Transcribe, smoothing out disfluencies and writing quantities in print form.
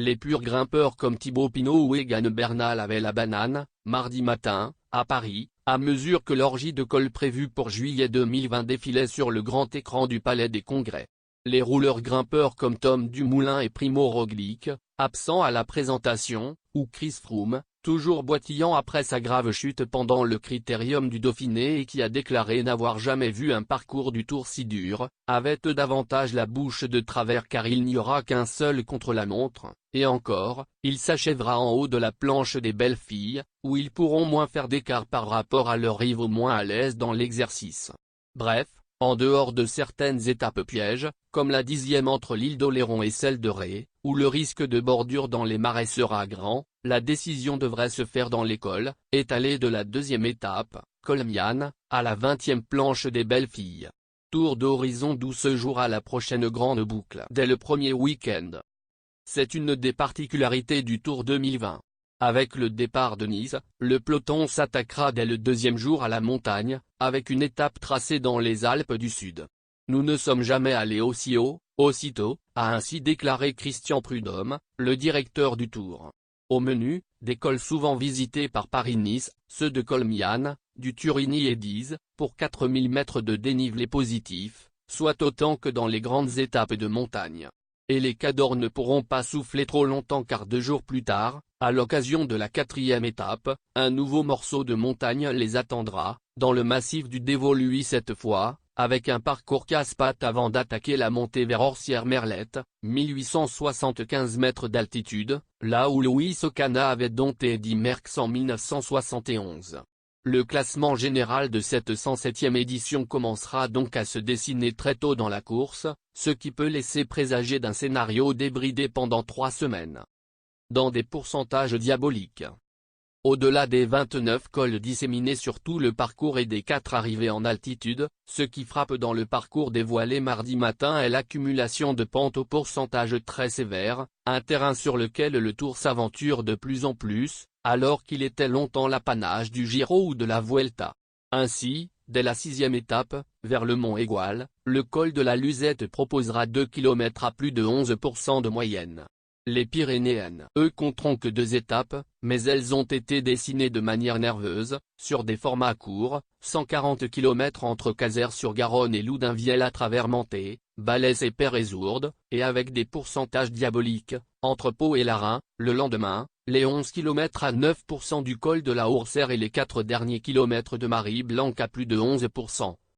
Les purs grimpeurs comme Thibaut Pinot ou Egan Bernal avaient la banane, mardi matin, à Paris, à mesure que l'orgie de col prévue pour juillet 2020 défilait sur le grand écran du Palais des Congrès. Les rouleurs grimpeurs comme Tom Dumoulin et Primo Roglic, absents à la présentation, ou Chris Froome, toujours boitillant après sa grave chute pendant le Critérium du Dauphiné et qui a déclaré n'avoir jamais vu un parcours du Tour si dur, avaient eux davantage la bouche de travers car il n'y aura qu'un seul contre-la-montre, et encore, il s'achèvera en haut de la planche des belles filles, où ils pourront moins faire d'écart par rapport à leurs rivaux moins à l'aise dans l'exercice. Bref, en dehors de certaines étapes pièges, comme la 10e entre l'île d'Oléron et celle de Ré, où le risque de bordure dans les marais sera grand, la décision devrait se faire dans les cols, étalés de la 2e étape, Col Miane, à la 20e planche des belles filles. Tour d'horizon d'où se jouera la prochaine grande boucle dès le premier week-end. C'est une des particularités du Tour 2020. Avec le départ de Nice, le peloton s'attaquera dès le 2e jour à la montagne, avec une étape tracée dans les Alpes du Sud. Nous ne sommes jamais allés aussi haut, aussitôt, a ainsi déclaré Christian Prudhomme, le directeur du Tour. Au menu, des cols souvent visités par Paris-Nice, ceux de Col Miane, du Turini et d'Ise, pour 4000 mètres de dénivelé positif, soit autant que dans les grandes étapes de montagne. Et les cadors ne pourront pas souffler trop longtemps car 2 jours plus tard, à l'occasion de la 4e étape, un nouveau morceau de montagne les attendra, dans le massif du Dévoluy cette fois, avec un parcours casse-pattes avant d'attaquer la montée vers Orsières-Merlette, 1875 mètres d'altitude, là où Louis Ocana avait dompté Eddy Merckx en 1971. Le classement général de cette 107e édition commencera donc à se dessiner très tôt dans la course, ce qui peut laisser présager d'un scénario débridé pendant 3 semaines. Dans des pourcentages diaboliques. Au-delà des 29 cols disséminés sur tout le parcours et des 4 arrivées en altitude, ce qui frappe dans le parcours dévoilé mardi matin est l'accumulation de pentes au pourcentage très sévère, un terrain sur lequel le Tour s'aventure de plus en plus, alors qu'il était longtemps l'apanage du Giro ou de la Vuelta. Ainsi, dès la 6e étape, vers le Mont Égual, le col de la Luzette proposera 2 km à plus de 11% de moyenne. Les Pyrénéennes, eux, compteront que 2 étapes, mais elles ont été dessinées de manière nerveuse, sur des formats courts, 140 km entre Caser-sur-Garonne et Loudunvielle à travers Manté, Balès et Peyresourde, et avec des pourcentages diaboliques, entre Pau et Larain, le lendemain, les 11 km à 9% du col de la Hourserre et les 4 derniers kilomètres de Marie-Blanque à plus de 11%.